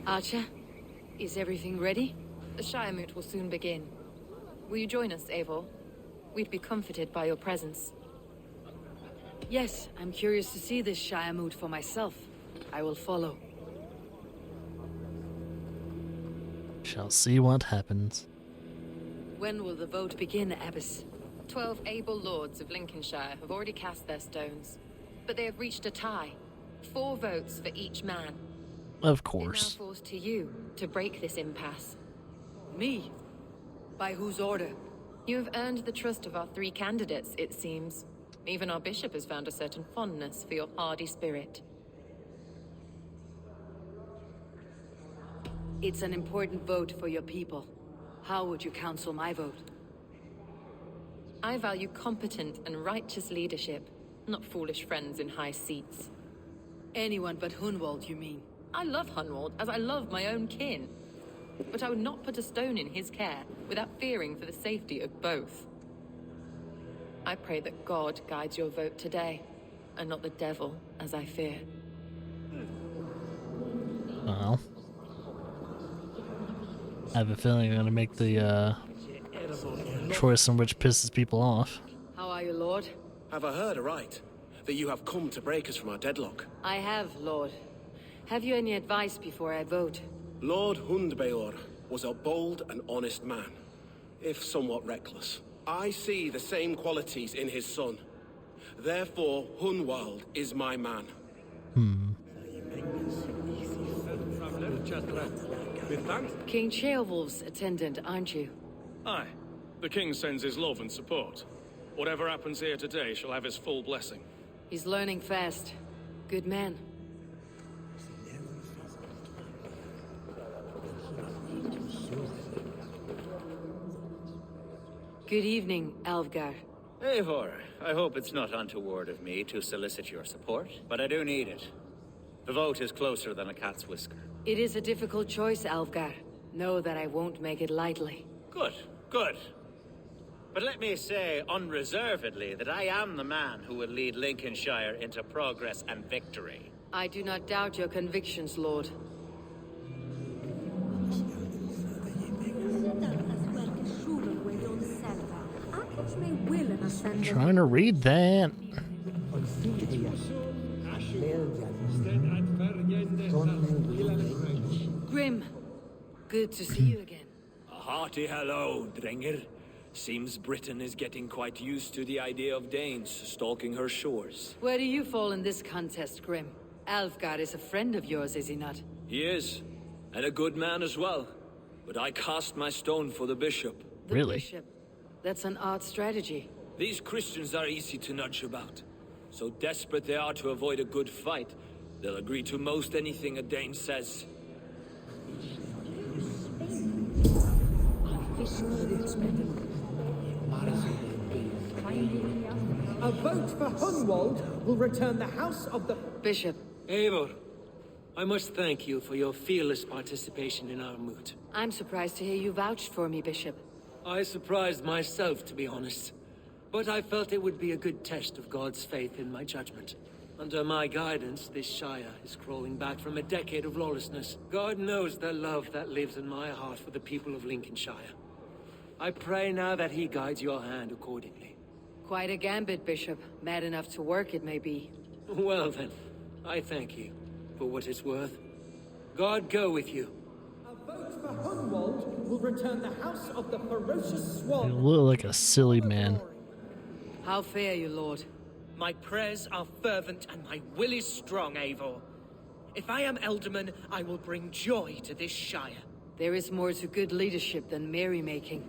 Archer, is everything ready? The Shiremoot will soon begin. Will you join us, Eivor? We'd be comforted by your presence. Yes, I'm curious to see this Shiremoot for myself. I will follow. Shall see what happens. When will the vote begin, Abbess? 12 able lords of Lincolnshire have already cast their stones, but they have reached a tie. 4 votes for each man. Of course. It now falls to you to break this impasse. Me? By whose order? You have earned the trust of our 3 candidates, it seems. Even our bishop has found a certain fondness for your hardy spirit. It's an important vote for your people. How would you counsel my vote? I value competent and righteous leadership, not foolish friends in high seats. Anyone but Hunwald, you mean? I love Hunwald as I love my own kin. But I would not put a stone in his care without fearing for the safety of both. I pray that God guides your vote today, and not the devil, as I fear. Well, I have a feeling I'm gonna make the choice in which pisses people off. How are you, Lord? Have I heard aright? That you have come to break us from our deadlock? I have, Lord. Have you any advice before I vote? Lord Hundbeor was a bold and honest man, if somewhat reckless. I see the same qualities in his son. Therefore, Hunwald is my man. King Ceolwulf's attendant, aren't you? Aye. The king sends his love and support. Whatever happens here today shall have his full blessing. He's learning fast. Good man. Good evening, Alvgar. Eivor, I hope it's not untoward of me to solicit your support, but I do need it. The vote is closer than a cat's whisker. It is a difficult choice, Alvgar. Know that I won't make it lightly. Good, good. But let me say unreservedly that I am the man who will lead Lincolnshire into progress and victory. I do not doubt your convictions, Lord. Trying to read that. Grim, good to see you again. A hearty hello, Drenger. Seems Britain is getting quite used to the idea of Danes stalking her shores. Where do you fall in this contest, Grim? Alvgar is a friend of yours, is he not? He is, and a good man as well. But I cast my stone for the bishop. The Really? bishop. That's an odd strategy. These Christians are easy to nudge about. So desperate they are to avoid a good fight, they'll agree to most anything a Dane says. A vote for Hunwald will return the House of the... Bishop, Eivor, I must thank you for your fearless participation in our moot. I'm surprised to hear you vouched for me, Bishop. I surprised myself, to be honest. But I felt it would be a good test of God's faith in my judgment. Under my guidance, this Shire is crawling back from a decade of lawlessness. God knows the love that lives in my heart for the people of Lincolnshire. I pray now that he guides your hand accordingly. Quite a gambit, Bishop. Mad enough to work, it may be. Well then, I thank you for what it's worth. God go with you. A vote for Hunwald will return the House of the Ferocious You Swan. look like a silly man. How fare you, Lord? My prayers are fervent and my will is strong, Eivor. If I am Elderman, I will bring joy to this Shire. There is more to good leadership than merrymaking.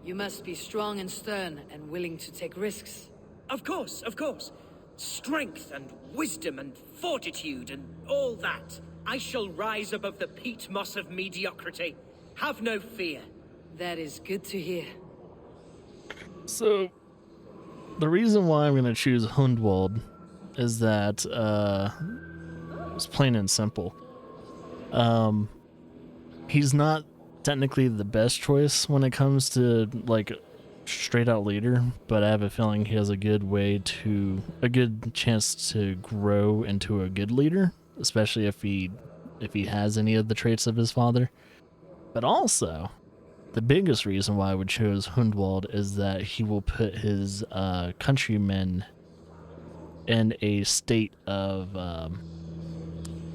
You must be strong and stern and willing to take risks. Of course, of course. Strength and wisdom and fortitude and all that. I shall rise above the peat moss of mediocrity. Have no fear. That is good to hear. So, the reason why I'm going to choose Hundwald is that it's plain and simple. He's not technically the best choice when it comes to like straight out leader, but I have a feeling he has a good chance to grow into a good leader, especially if he has any of the traits of his father. But also, the biggest reason why I would choose Hundwald is that he will put his countrymen in a state of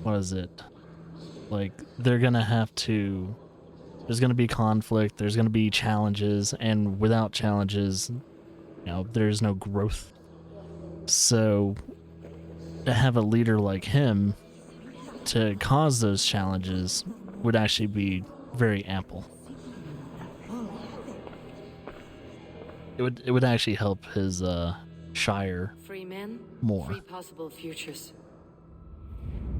what is it? Like, they're gonna have to. There's gonna be conflict. There's gonna be challenges, and without challenges, there's no growth. So, to have a leader like him to cause those challenges would actually be very ample. It would actually help his Shire Free men, more. free possible futures.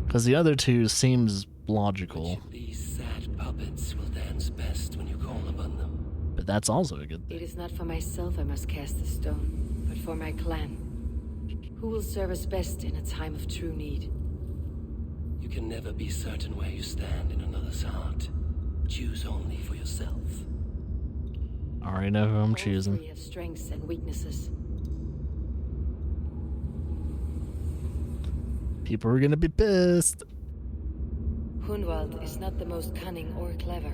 Because the other two seems logical. These sad puppets will dance best when you call upon them. But that's also a good thing. It is not for myself I must cast the stone, but for my clan. Who will serve us best in a time of true need? You can never be certain where you stand in another's heart. Choose only for yourself. I already know who I'm choosing. We have strengths and weaknesses. People are gonna be pissed. Hunwald is not the most cunning or clever,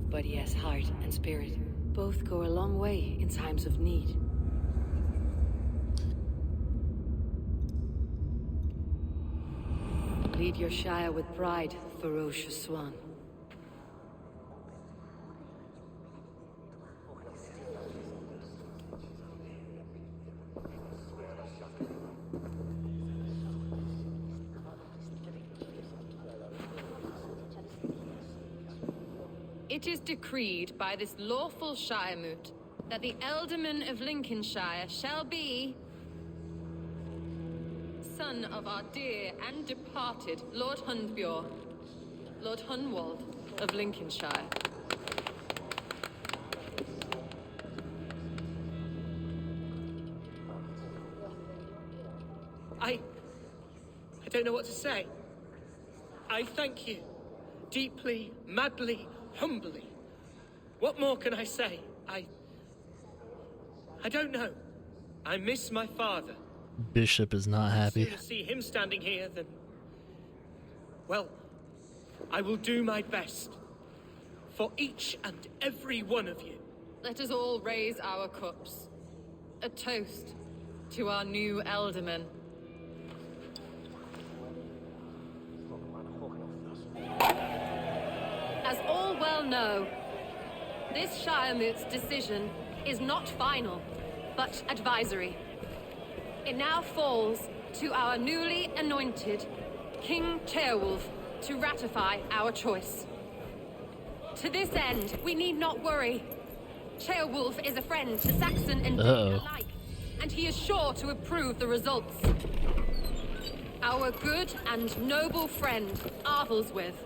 but he has heart and spirit. Both go a long way in times of need. Lead your Shire with pride, ferocious swan. It is decreed by this lawful Shiremoot that the Ealdorman of Lincolnshire shall be son of our dear and departed Lord Hundbjorn, Lord Hunwald of Lincolnshire. I don't know what to say. I thank you. Deeply, madly, humbly. What more can I say? I don't know. I miss my father. Bishop is not happy. To see him standing here, then... Well, I will do my best. For each and every one of you. Let us all raise our cups. A toast to our new Ealdorman. As all well know, this Shiremoot's decision is not final, but advisory. It now falls to our newly anointed King Ceolwulf to ratify our choice. To this end, we need not worry. Ceolwulf is a friend to Saxon and Dane alike, and he is sure to approve the results. Our good and noble friend, Arthelswith.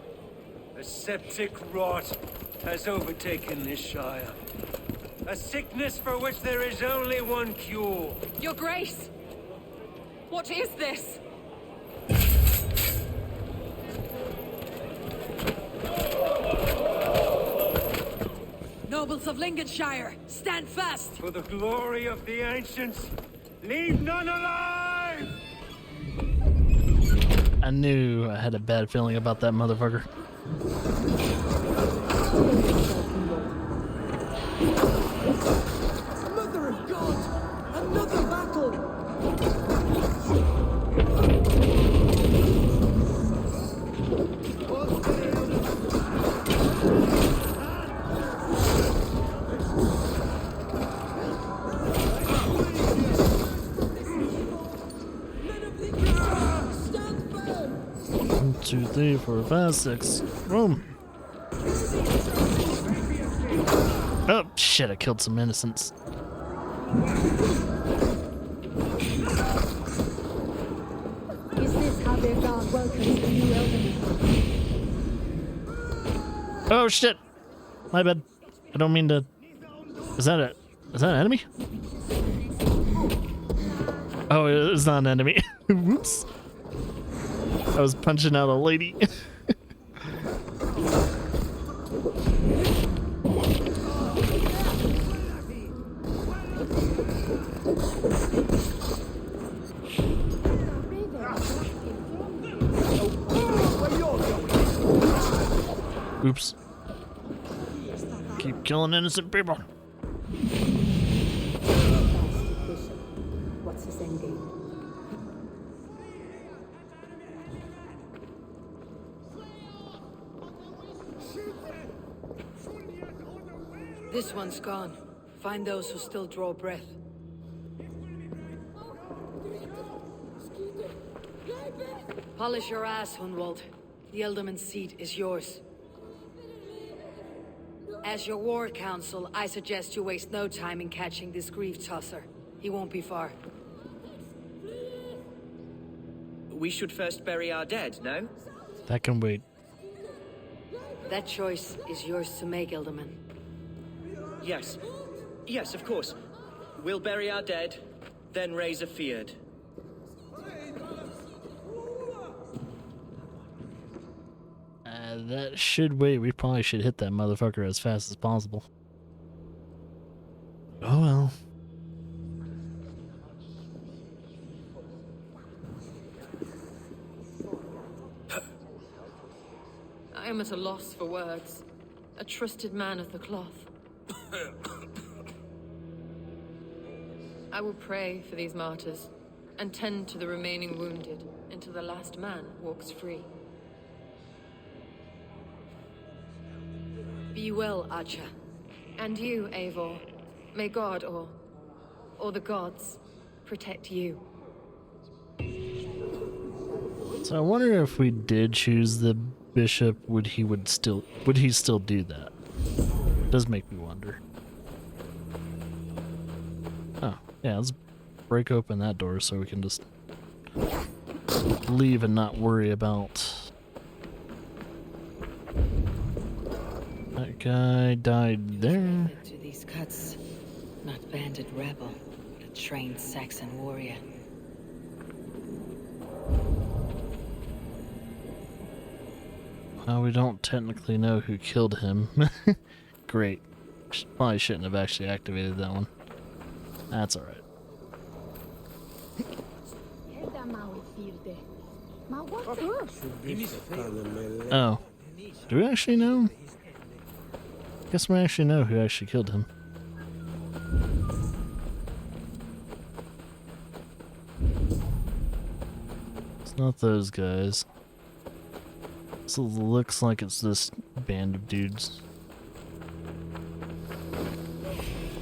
A septic rot has overtaken this Shire. A sickness for which there is only one cure. Your Grace! What is this? Nobles of Lincolnshire, stand fast! For the glory of the ancients, leave none alive! I knew I had a bad feeling about that motherfucker. Mother of God! Another battle! Stand firm! 1, 2, 3, 4, 5, 6. Boom. Oh shit! I killed some innocents. Is this how their god welcomes the new Ealdorman? Oh shit! My bad. I don't mean to. Is that an enemy? Oh, it's not an enemy. Whoops. I was punching out a lady. Oops. Keep killing innocent people. What's his end game? This one's gone. Find those who still draw breath. Polish your ass, Hunwald. The Elderman's seat is yours. As your war council, I suggest you waste no time in catching this grief tosser. He won't be far. We should first bury our dead, no? That can wait. That choice is yours to make, Elderman. Yes. Yes, of course. We'll bury our dead, then raise a feared. That should wait. We probably should hit that motherfucker as fast as possible. Oh well. I am at a loss for words. A trusted man of the cloth. I will pray for these martyrs, and tend to the remaining wounded until the last man walks free. Be well, Archer. And you, Eivor. May God, or the gods, protect you. So I wonder if we did choose the bishop, would he still do that? It does make me wonder. Oh, yeah, let's break open that door so we can just leave and not worry about. That guy died there. To these cuts, not bandit rebel, but a trained Saxon warrior. Well, we don't technically know who killed him. Great. Probably shouldn't have actually activated that one. That's alright. Oh. Do we actually know? Guess we actually know who actually killed him. It's not those guys. So it looks like it's this band of dudes.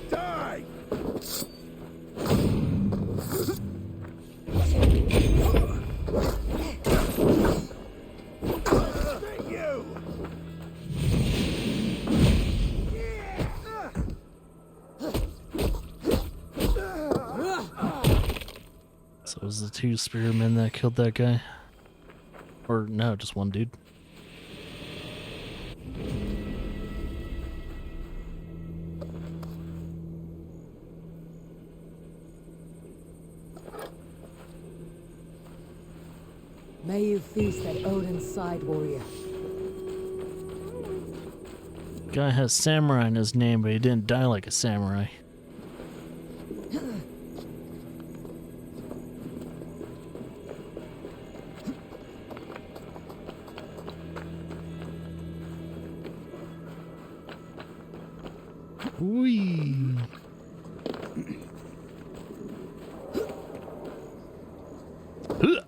Die! So it was the two spearmen that killed that guy? Or no, just one dude. May you feast at Odin's side, warrior. Guy has samurai in his name, but he didn't die like a samurai. Whee! Huh.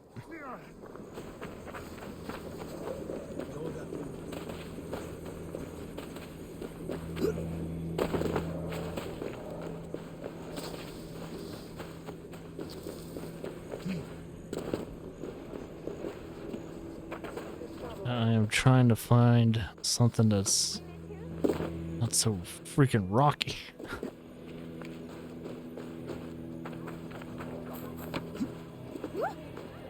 I am trying to find something that's not so freaking rocky.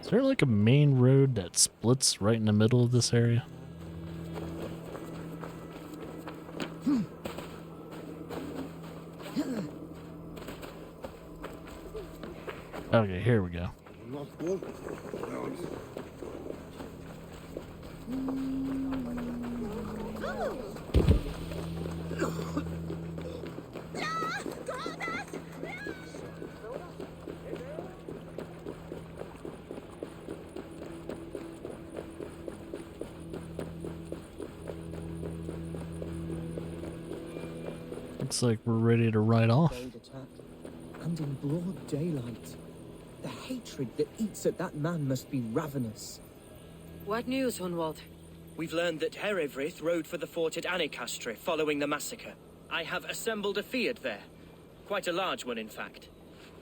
Is there like a main road that splits right in the middle of this area? Okay, here we go. Looks like we're ready to ride off. Bold attack, and in broad daylight. The hatred that eats at that man must be ravenous. What news, Hunwald? We've learned that Herewrith rode for the fort at Annikastre following the massacre. I have assembled a field there. Quite a large one, in fact.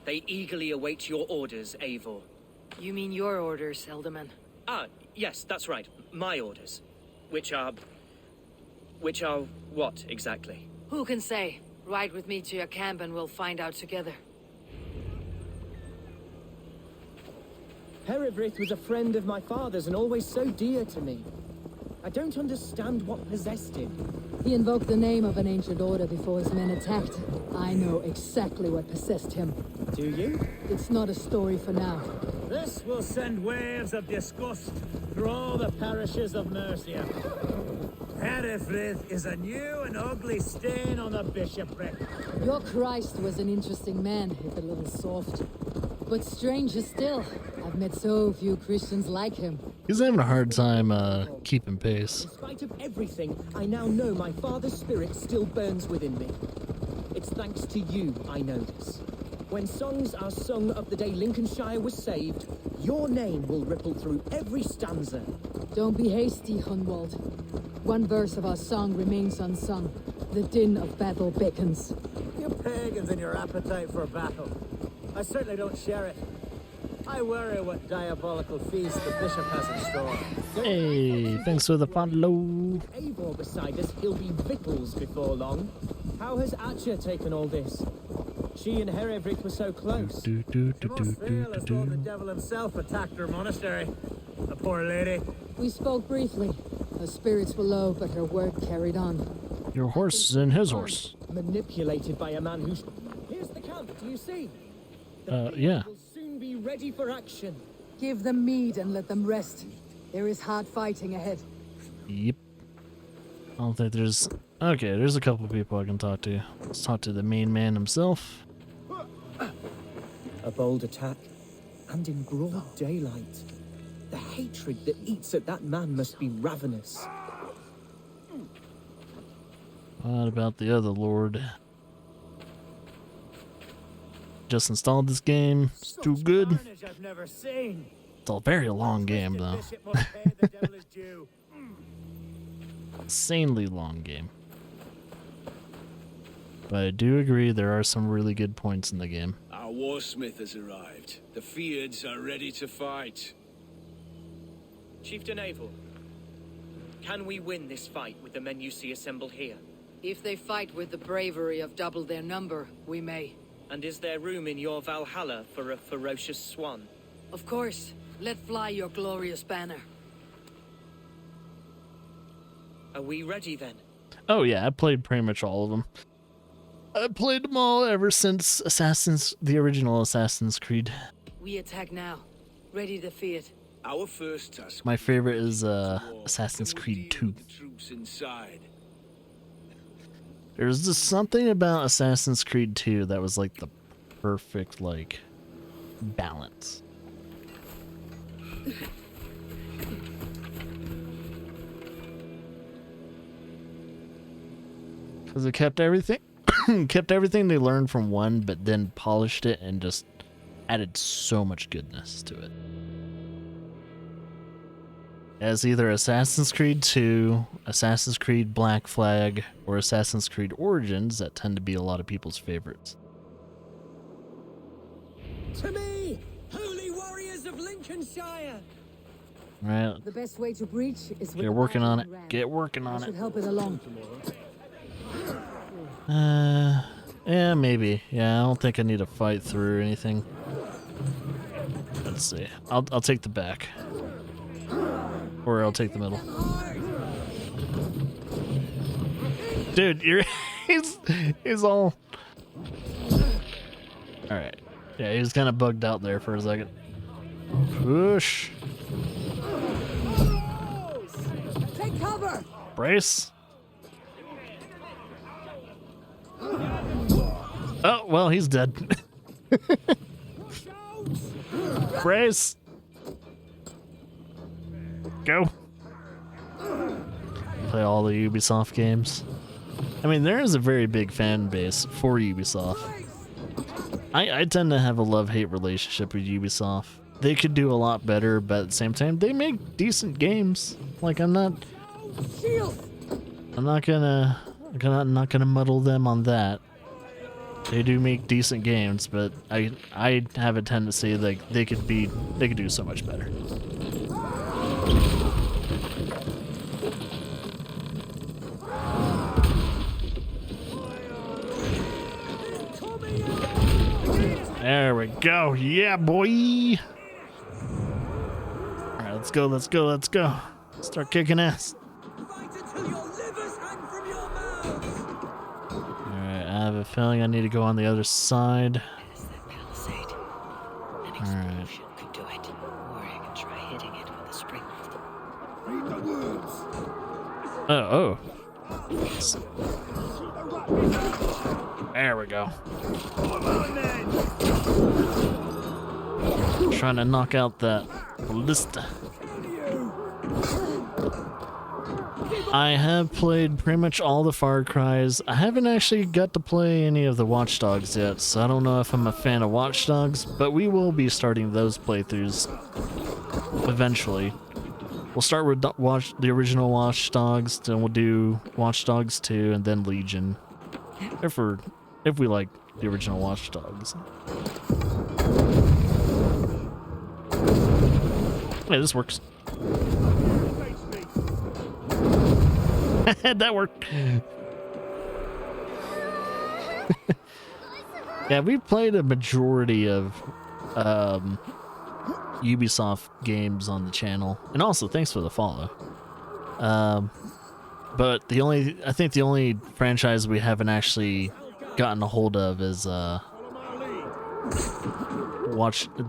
They eagerly await your orders, Eivor. You mean your orders, Elderman? Ah, yes, that's right. My orders. Which are what, exactly? Who can say? Ride with me to your camp and we'll find out together. Herewrith was a friend of my father's and always so dear to me. I don't understand what possessed him. He invoked the name of an ancient order before his men attacked. I know exactly what possessed him. Do you? It's not a story for now. This will send waves of disgust through all the parishes of Mercia. Herefrith is a new and ugly stain on the bishopric. Your Christ was an interesting man, if a little soft. But stranger still, I've met so few Christians like him. He's having a hard time keeping pace. In spite of everything, I now know my father's spirit still burns within me. It's thanks to you I know this. When songs are sung of the day Lincolnshire was saved, your name will ripple through every stanza. Don't be hasty, Hunwald. One verse of our song remains unsung. The din of battle beckons. You pagans and your appetite for battle. I certainly don't share it. I worry what diabolical feast the bishop has in store. Hey, thanks for the follow. Eivor beside us, he'll be victuals before long. How has Atcha taken all this? She and Herewrith were so close. It must feel as though the devil himself attacked her monastery. The poor lady. We spoke briefly. Her spirits were low, but her word carried on. Your horse is in his horse. Manipulated by a man who's... Here's the camp, do you see? Yeah. Will soon be ready for action. Give them mead and let them rest. There is hard fighting ahead. Yep. I don't think there's... Okay, there's a couple people I can talk to. Let's talk to the main man himself. A bold attack, and in broad daylight. The hatred that eats at that man must be ravenous. What about the other lord? Just installed this game. It's too good. I've never seen. It's a very long game, though. Insanely long game. But I do agree there are some really good points in the game. Our warsmith has arrived. The Feards are ready to fight. Chieftain Eivor, can we win this fight with the men you see assembled here? If they fight with the bravery of double their number, we may. And is there room in your Valhalla for a ferocious swan? Of course. Let fly your glorious banner. Are we ready then? Oh yeah, I played pretty much all of them. I played them all ever since the original Assassin's Creed. We attack now. Ready to fight. Our first task. My favorite is Assassin's Creed 2. The troops inside. There's just something about Assassin's Creed 2 that was like the perfect balance. Because it kept everything they learned from one, but then polished it and just added so much goodness to it. As either Assassin's Creed 2, Assassin's Creed Black Flag, or Assassin's Creed Origins that tend to be a lot of people's favorites. To me, holy warriors of Lincolnshire! Right. The best way to breach is with Get working on it. Get working on I should it. help it along. Yeah, maybe. Yeah, I don't think I need to fight through or anything. Let's see. I'll take the back. Or I'll take the middle. Dude, he's all... Alright. Yeah, he was kind of bugged out there for a second. Push. Take cover! Brace. Oh, well, he's dead. Brace. Go. Play all the Ubisoft games. I mean, there is a very big fan base for Ubisoft. I tend to have a love-hate relationship with Ubisoft. They could do a lot better, but at the same time, they make decent games. Like, I'm not gonna muddle them on that. They do make decent games, but I have a tendency like they could do so much better. There we go. Yeah, boy. All right, let's go. Let's go. Let's go. Start kicking ass. Alright, I have a feeling I need to go on the other side. Alright. Could do it. Or I can try hitting it with a spring. Read the words. Oh. There we go. Trying to knock out that ballista. I have played pretty much all the Far Cries. I haven't actually got to play any of the Watch Dogs yet, so I don't know if I'm a fan of Watch Dogs, but we will be starting those playthroughs eventually. We'll start with the original Watch Dogs, then we'll do Watch Dogs 2, and then Legion. If we like the original Watch Dogs. Yeah, this works. That worked. Yeah, we've played a majority of Ubisoft games on the channel, and also thanks for the follow. But I think the only franchise we haven't actually gotten a hold of is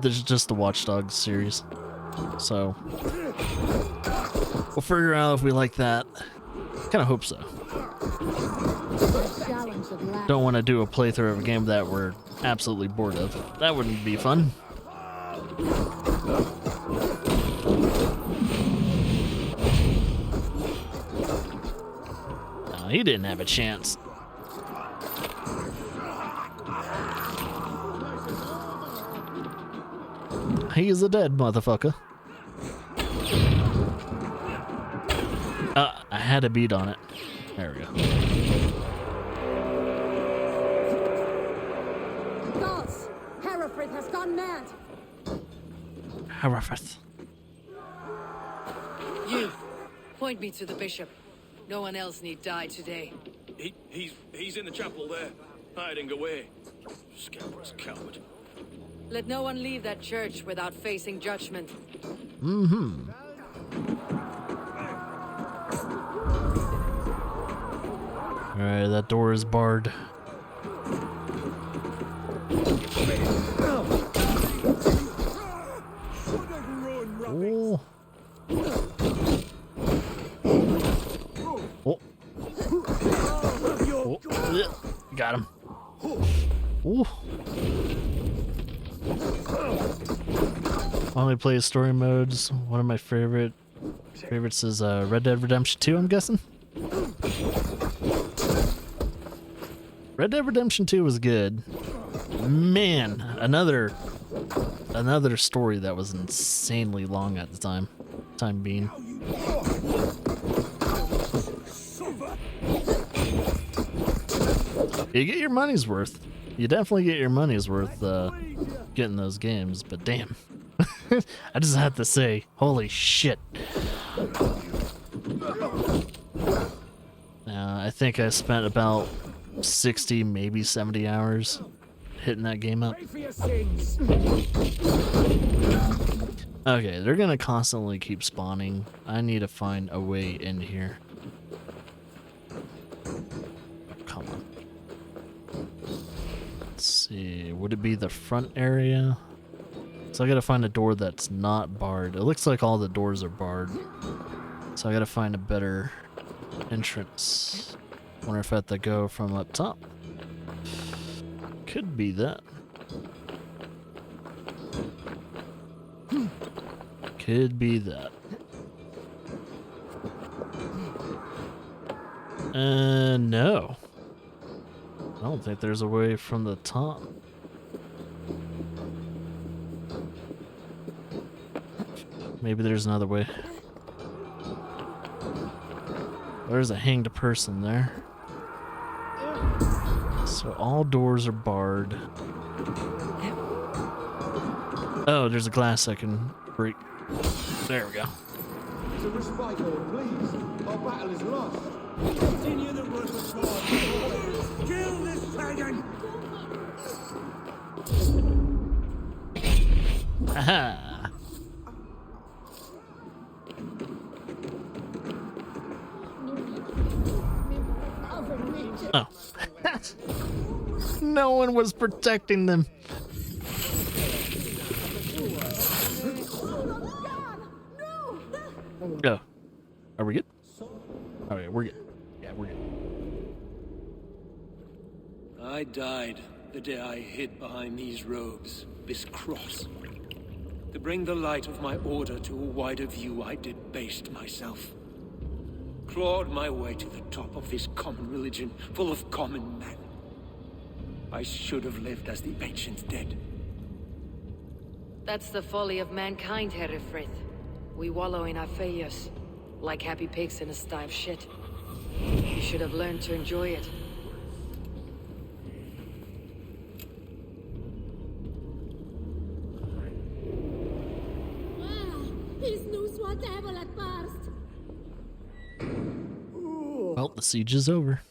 there's just the Watch Dogs series. So we'll figure out if we like that. Kind of hope so. Don't want to do a playthrough of a game that we're absolutely bored of. That wouldn't be fun. No, he didn't have a chance. He's a dead motherfucker. I had a beat on it. There we go. Gods! Hereford has gone mad! Hereford. You! Point me to the bishop. No one else need die today. He's in the chapel there, hiding away. Scabrous coward. Let no one leave that church without facing judgment. Mm-hmm. Alright, that door is barred. Oh. Oh. Oh. Yeah. Got him. Ooh. Only play story modes. One of my favorites is Red Dead Redemption 2, I'm guessing. Red Dead Redemption 2 was good. Man, another story that was insanely long at the time being. You get your money's worth. You definitely get your money's worth getting those games, but damn. I just have to say, holy shit. I think I spent about 60, maybe 70 hours hitting that game up. Okay, they're gonna constantly keep spawning. I need to find a way in here. Come on. Let's see, would it be the front area? So I gotta find a door that's not barred. It looks like all the doors are barred. So I gotta find a better entrance. Wonder if I have to go from up top. Could be that. Could be that. No. I don't think there's a way from the top. Maybe there's another way. There's a hanged person there. So all doors are barred. Oh, there's a glass I can break. There we go. To respite all, please. Our battle is lost. Continue the work of God. Kill this pagan! Aha! Oh. No one was protecting them. Go. Are we good? Okay, we're good. Yeah, we're good. I died the day I hid behind these robes, this cross. To bring the light of my order to a wider view, I debased myself. Clawed my way to the top of this common religion, full of common men. I should have lived as the ancients did. That's the folly of mankind, Herefrith. We wallow in our failures, like happy pigs in a sty of shit. You should have learned to enjoy it. Well, the siege is over.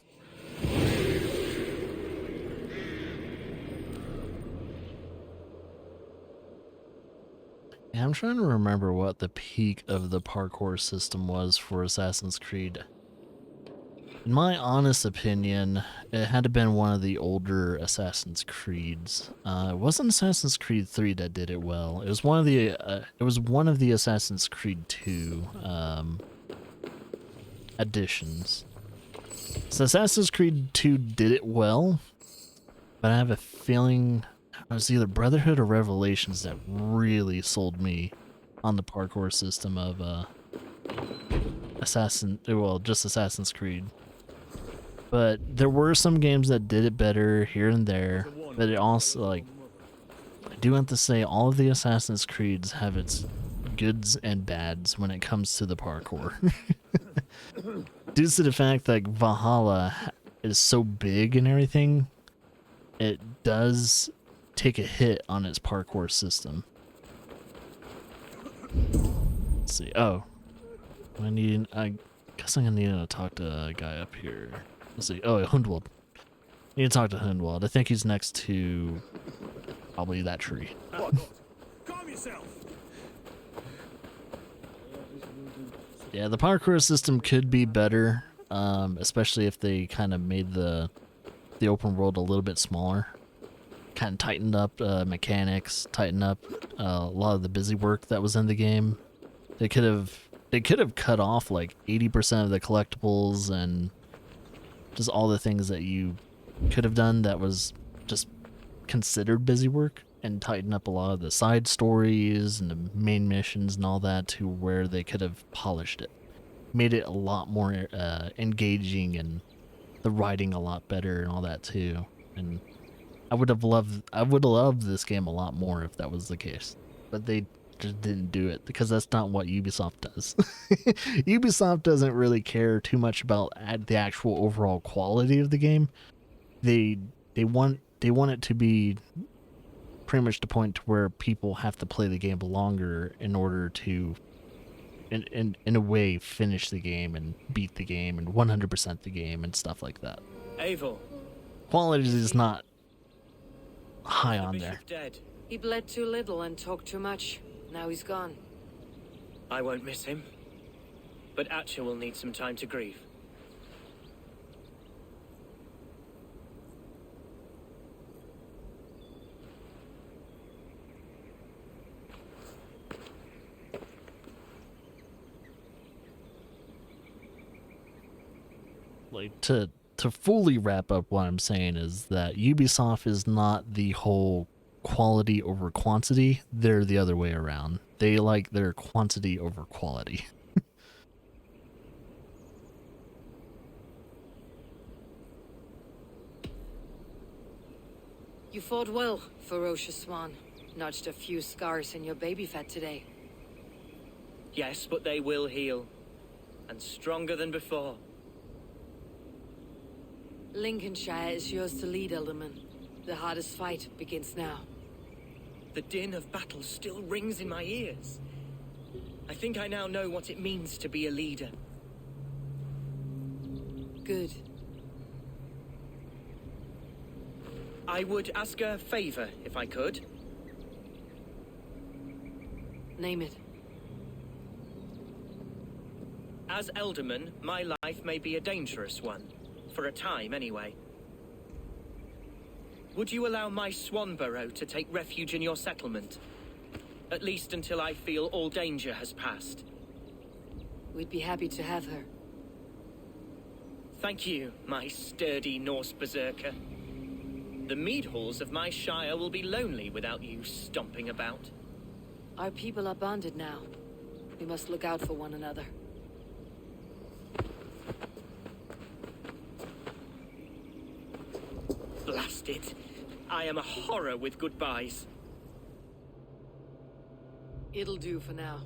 Yeah, I'm trying to remember what the peak of the parkour system was for Assassin's Creed. In my honest opinion, it had to have been one of the older Assassin's Creeds. It wasn't Assassin's Creed 3 that did it well. It was one of the Assassin's Creed 2 additions. So Assassin's Creed 2 did it well, but I have a feeling it was either Brotherhood or Revelations that really sold me on the parkour system of just Assassin's Creed. But there were some games that did it better here and there, but it also, like, I do have to say all of the Assassin's Creeds have its goods and bads when it comes to the parkour. Due to the fact that Valhalla is so big and everything, it does take a hit on its parkour system. Let's see. Oh, I guess I'm gonna need to talk to a guy up here. Let's see. Oh, Hundwald. Need to talk to Hundwald. I think he's next to probably that tree. Calm yourself. Yeah, the parkour system could be better, especially if they kind of made the open world a little bit smaller. Kind of tightened up mechanics, tightened up a lot of the busy work that was in the game. They could have cut off like 80% of the collectibles and just all the things that you could have done that was just considered busy work, and tighten up a lot of the side stories and the main missions and all that to where they could have polished it, made it a lot more engaging, and the writing a lot better and all that too. And I would have loved this game a lot more if that was the case, but they just didn't do it because that's not what Ubisoft does. Ubisoft doesn't really care too much about the actual overall quality of the game. They want it to be pretty much the point to where people have to play the game longer in order to, in a way, finish the game and beat the game and 100% the game and stuff like that. Eivor. Quality is not high on there. Dead. He bled too little and talked too much. Now he's gone. I won't miss him. But Atcha will need some time to grieve. Like, to fully wrap up what I'm saying is that Ubisoft is not the whole quality over quantity. They're the other way around. They like their quantity over quality. You fought well, ferocious swan. Notched a few scars in your baby fat today. Yes, but they will heal. And stronger than before. Lincolnshire is yours to lead, Elderman. The hardest fight begins now. The din of battle still rings in my ears. I think I now know what it means to be a leader. Good. I would ask a favor, if I could. Name it. As Elderman, my life may be a dangerous one. For a time, anyway. Would you allow my Swanborough to take refuge in your settlement? At least until I feel all danger has passed. We'd be happy to have her. Thank you, my sturdy Norse berserker. The mead halls of my shire will be lonely without you stomping about. Our people are bonded now. We must look out for one another. Blast it. I am a horror with goodbyes. It'll do for now.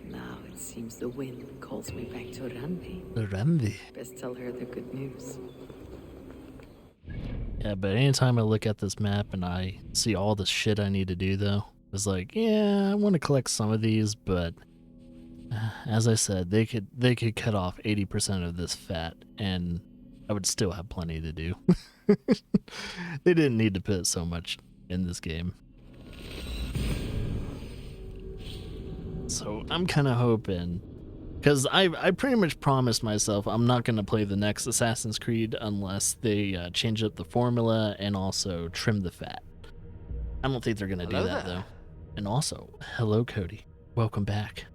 Now it seems the wind calls me back to Randi. Randi. Best tell her the good news. Yeah, but anytime I look at this map and I see all the shit I need to do, though, it's like, yeah, I want to collect some of these, but as I said, they could cut off 80% of this fat, and I would still have plenty to do. They didn't need to put so much in this game. So I'm kind of hoping, because I pretty much promised myself I'm not going to play the next Assassin's Creed unless they change up the formula and also trim the fat. I don't think they're going to do that, though. And also, hello, Cody. Welcome back.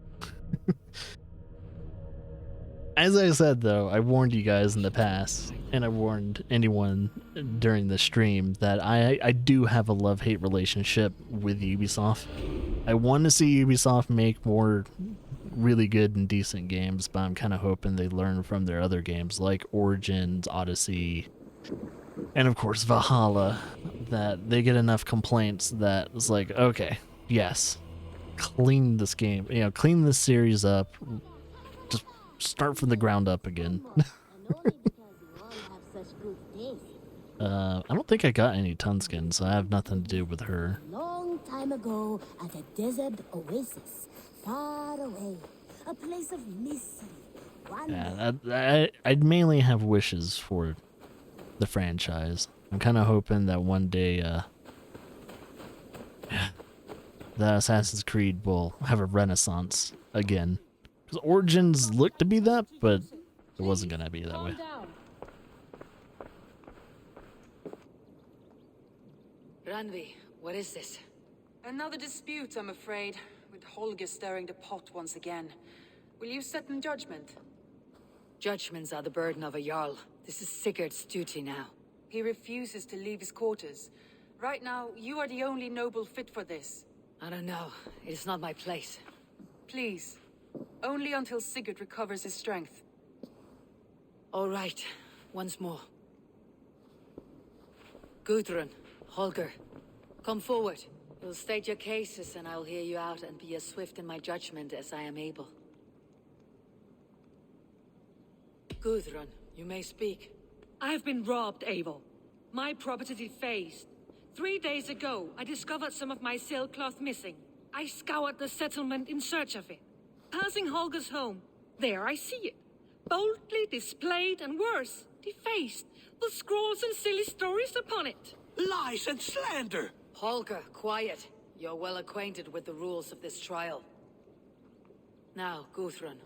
As I said, though, I warned you guys in the past, and I warned anyone during the stream, that I do have a love-hate relationship with Ubisoft. I want to see Ubisoft make more really good and decent games, but I'm kind of hoping they learn from their other games, like Origins, Odyssey, and of course Valhalla, that they get enough complaints that it's like, okay, yes, clean this game, clean this series up, just start from the ground up again. I don't think I got any Tunskin, so I have nothing to do with her. Long time ago, at a desert oasis, far away, a place of mystery. Yeah, I'd mainly have wishes for the franchise. I'm kind of hoping that one day, the Assassin's Creed will have a renaissance again. Because Origins looked to be that, but it wasn't going to be that way. Randvi, what is this? Another dispute, I'm afraid, with Holger stirring the pot once again. Will you set in judgment? Judgments are the burden of a Jarl. This is Sigurd's duty now. He refuses to leave his quarters. Right now, you are the only noble fit for this. I don't know. It is not my place. Please. Only until Sigurd recovers his strength. All right. Once more. Gudrun, Holger, come forward. You'll state your cases and I'll hear you out and be as swift in my judgment as I am able. Gudrun, you may speak. I have been robbed, Abel. My property defaced. 3 days ago, I discovered some of my sailcloth missing. I scoured the settlement in search of it. Passing Holger's home, there I see it. Boldly displayed and worse, defaced, with scrolls and silly stories upon it. Lies and slander! Holger, quiet. You're well acquainted with the rules of this trial. Now, Gudrun,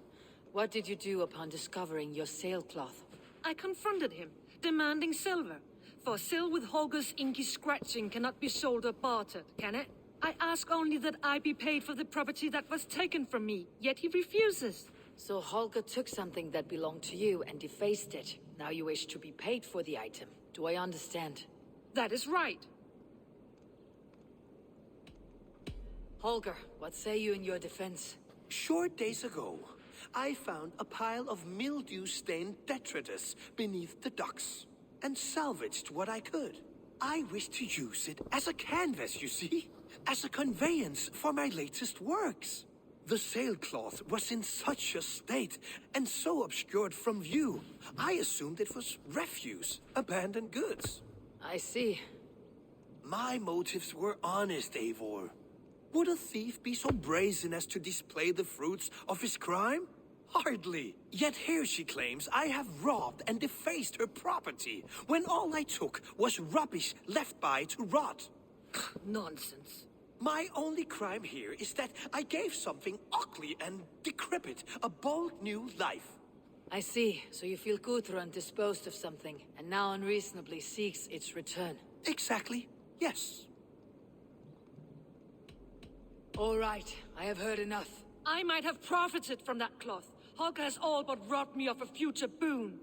what did you do upon discovering your sailcloth? I confronted him, demanding silver. For sil with Holger's inky scratching cannot be sold or bartered, can it? I ask only that I be paid for the property that was taken from me, yet he refuses. So Holger took something that belonged to you and defaced it. Now you wish to be paid for the item. Do I understand? That is right. Holger, what say you in your defense? Short days ago, I found a pile of mildew-stained detritus beneath the docks, and salvaged what I could. I wish to use it as a canvas, you see? As a conveyance for my latest works. The sailcloth was in such a state, and so obscured from view, I assumed it was refuse, abandoned goods. I see. My motives were honest, Eivor. Would a thief be so brazen as to display the fruits of his crime? Hardly. Yet here she claims I have robbed and defaced her property, when all I took was rubbish left by to rot. Nonsense. My only crime here is that I gave something ugly and decrepit a bold new life. I see. So you feel Gudrun disposed of something, and now unreasonably seeks its return. Exactly. Yes. All right. I have heard enough. I might have profited from that cloth. Holger has all but robbed me of a future boon.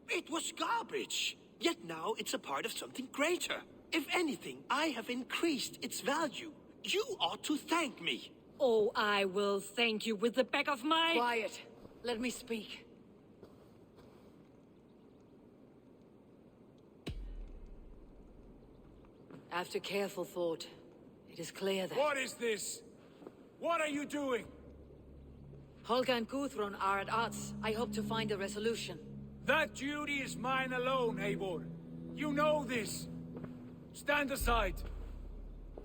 It was garbage. Yet now it's a part of something greater. If anything, I have increased its value. You ought to thank me. Oh, I will thank you with the back of my... Quiet. Let me speak. After careful thought, it is clear that... What is this? What are you doing? Holger and Gudrun are at odds. I hope to find a resolution. That duty is mine alone, Eivor. You know this. Stand aside.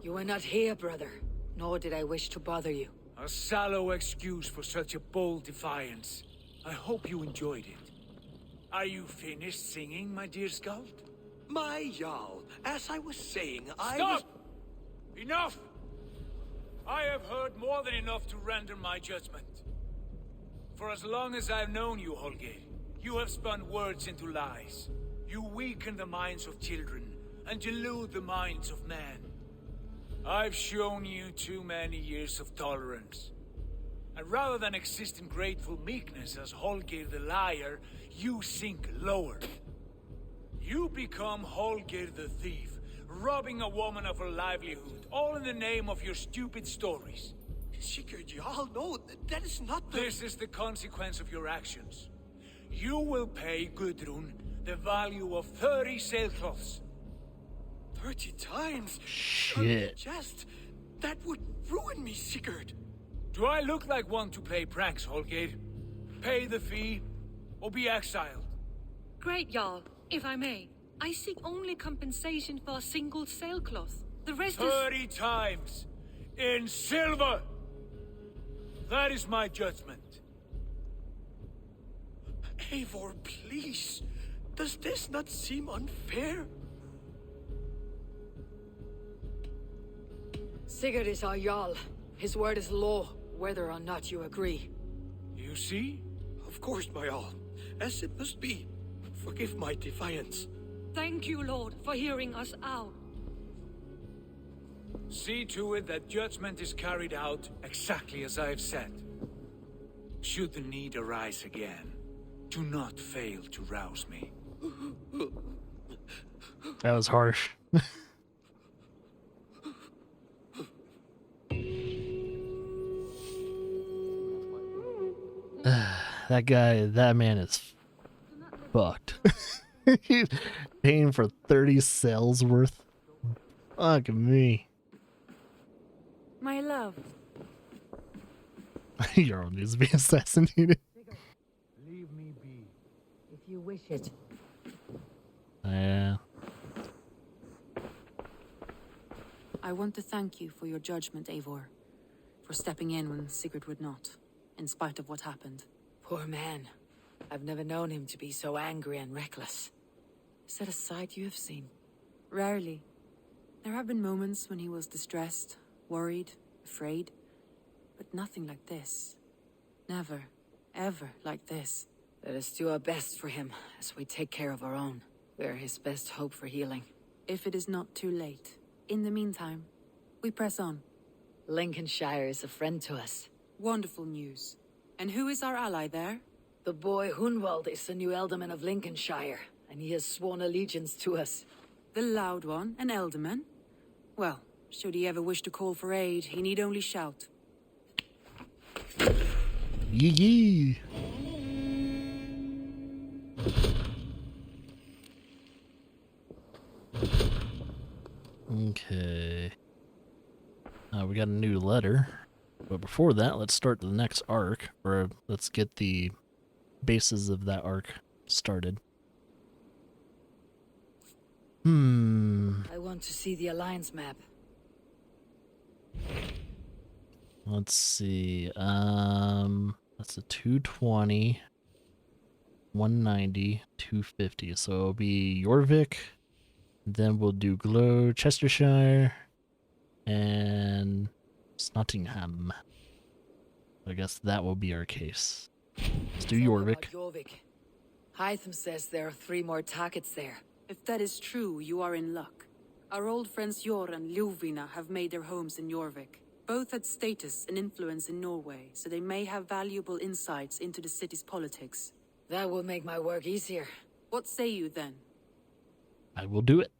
You were not here, brother. Nor did I wish to bother you. A sallow excuse for such a bold defiance. I hope you enjoyed it. Are you finished singing, my dear Skald? My Jarl, as I was saying, Stop! Enough! I have heard more than enough to render my judgment. For as long as I've known you, Holger, you have spun words into lies. You weaken the minds of children and delude the minds of men. I've shown you too many years of tolerance. And rather than exist in grateful meekness as Holger the liar, you sink lower. You become Holger the thief, robbing a woman of her livelihood, all in the name of your stupid stories. Sigurd, Jarl, no, that is not the... This is the consequence of your actions. You will pay Gudrun the value of 30 sailcloths. 30 times? Shit. Just... That would ruin me, Sigurd. Do I look like one to play pranks, Holger? Pay the fee, or be exiled. Great, Jarl. If I may, I seek only compensation for a single sailcloth. The rest 30 times! In silver! That is my judgment. Eivor, please. Does this not seem unfair? Sigurd is our Jarl. His word is law, whether or not you agree. You see? Of course, my Jarl. As it must be. Forgive my defiance. Thank you, Lord, for hearing us out. See to it that judgment is carried out exactly as I have said. Should the need arise again, do not fail to rouse me. That was harsh. That man is fucked. He's paying for 30 cells worth. Fuck me. My love. Jarl needs to be assassinated. Leave me be. If you wish it. Yeah. I want to thank you for your judgment, Eivor. For stepping in when Sigurd would not, in spite of what happened. Poor man. I've never known him to be so angry and reckless. Is that a side you have seen? Rarely. There have been moments when he was distressed, worried, afraid. But nothing like this. Never, ever like this. Let us do our best for him, as we take care of our own. We are his best hope for healing. If it is not too late. In the meantime, we press on. Lincolnshire is a friend to us. Wonderful news. And who is our ally there? The boy Hunwald is the new Ealdorman of Lincolnshire, and he has sworn allegiance to us. The loud one, an Ealdorman? Well, should he ever wish to call for aid, he need only shout. Yee yee. Okay. We got a new letter. But before that, let's start the next arc, or let's get the bases of that arc started. I want to see the Alliance map. Let's see. That's a 220, 190, 250. So it'll be Jorvik. Then we'll do Gloucestershire and Nottingham. I guess that will be our case. Let's do Jorvik. Hytham says there are 3 more targets there. If that is true, you are in luck. Our old friends Jor and Ljuvina have made their homes in Jorvik. Both had status and influence in Norway, so they may have valuable insights into the city's politics. That will make my work easier. What say you then? I will do it.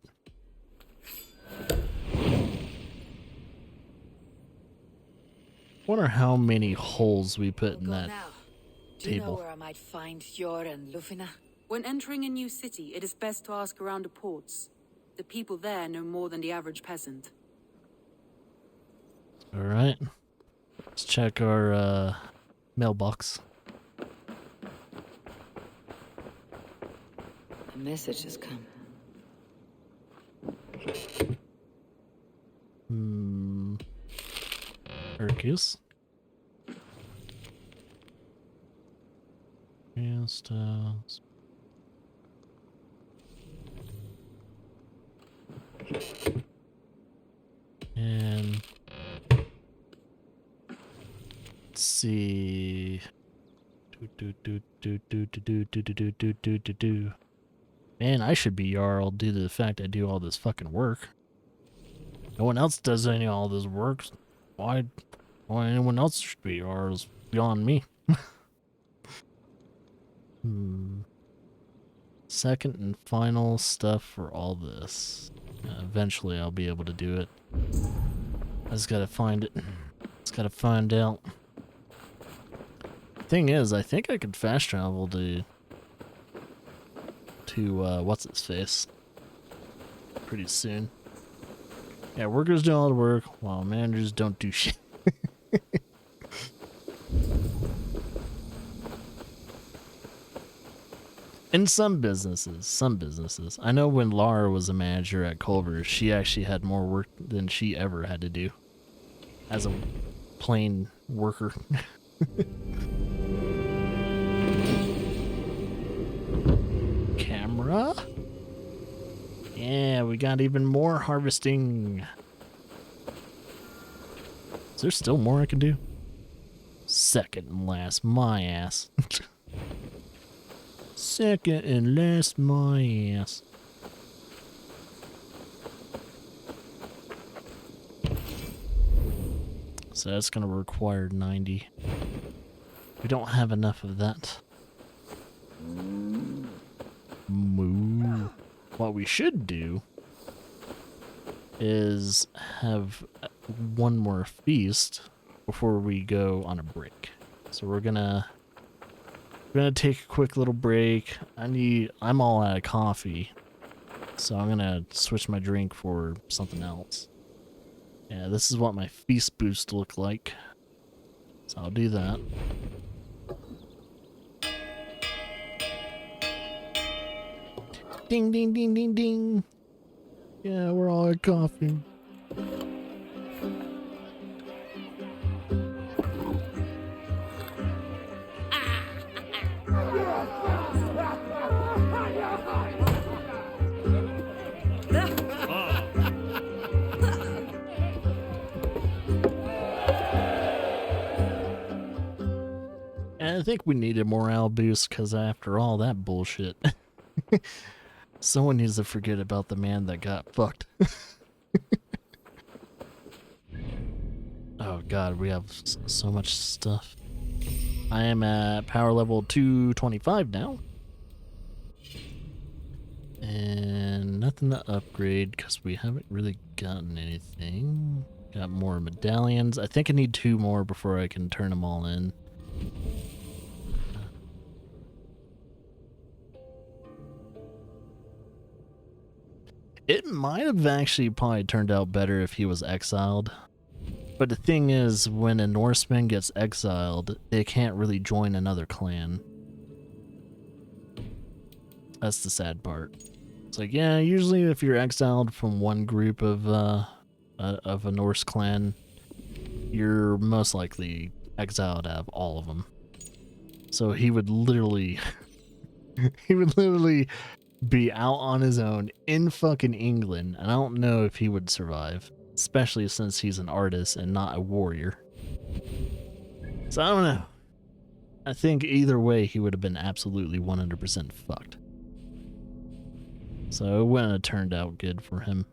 Wonder how many holes we put in that Do you know table. where I might find Jor and Ljuvina? When entering a new city, it is best to ask around the ports. The people there know more than the average peasant. All right. Let's check our mailbox. A message has come. Urcus. Just, and let's see. Man, I should be Jarl due to the fact I do all this fucking work. No one else does all this work. Why anyone else should be Jarl is beyond me. Second and final stuff for all this. Eventually I'll be able to do it. I just gotta find it. Just gotta find out. Thing is, I think I could fast travel to what's its face pretty soon. Yeah, workers do all the work while managers don't do shit. In some businesses. I know when Lara was a manager at Culver's, she actually had more work than she ever had to do as a plain worker. Camera? Yeah, we got even more harvesting. Is there still more I can do? Second and last, my ass. Second and last, my ass. So that's gonna require 90. We don't have enough of that. Moo. What we should do is have one more feast before we go on a break. So we're gonna take a quick little break. I'm all out of coffee, so I'm gonna switch my drink for something else. Yeah, this is what my feast boost look like. So I'll do that. Ding, ding, ding, ding, ding. Yeah, we're all at coffee. And I think we need a morale boost because after all that bullshit, someone needs to forget about the man that got fucked. Oh god, we have so much stuff. I am at power level 225 now. And nothing to upgrade because we haven't really gotten anything. Got more medallions. I think I need 2 more before I can turn them all in. It might have actually probably turned out better if he was exiled. But the thing is, when a Norseman gets exiled, they can't really join another clan. That's the sad part. It's like, yeah, usually if you're exiled from one group of a Norse clan, you're most likely exiled out of all of them. So he would literally, he would literally be out on his own in fucking England, and I don't know if he would survive, especially since he's an artist and not a warrior. So I don't know. I think either way he would have been absolutely 100% fucked. So it wouldn't have turned out good for him.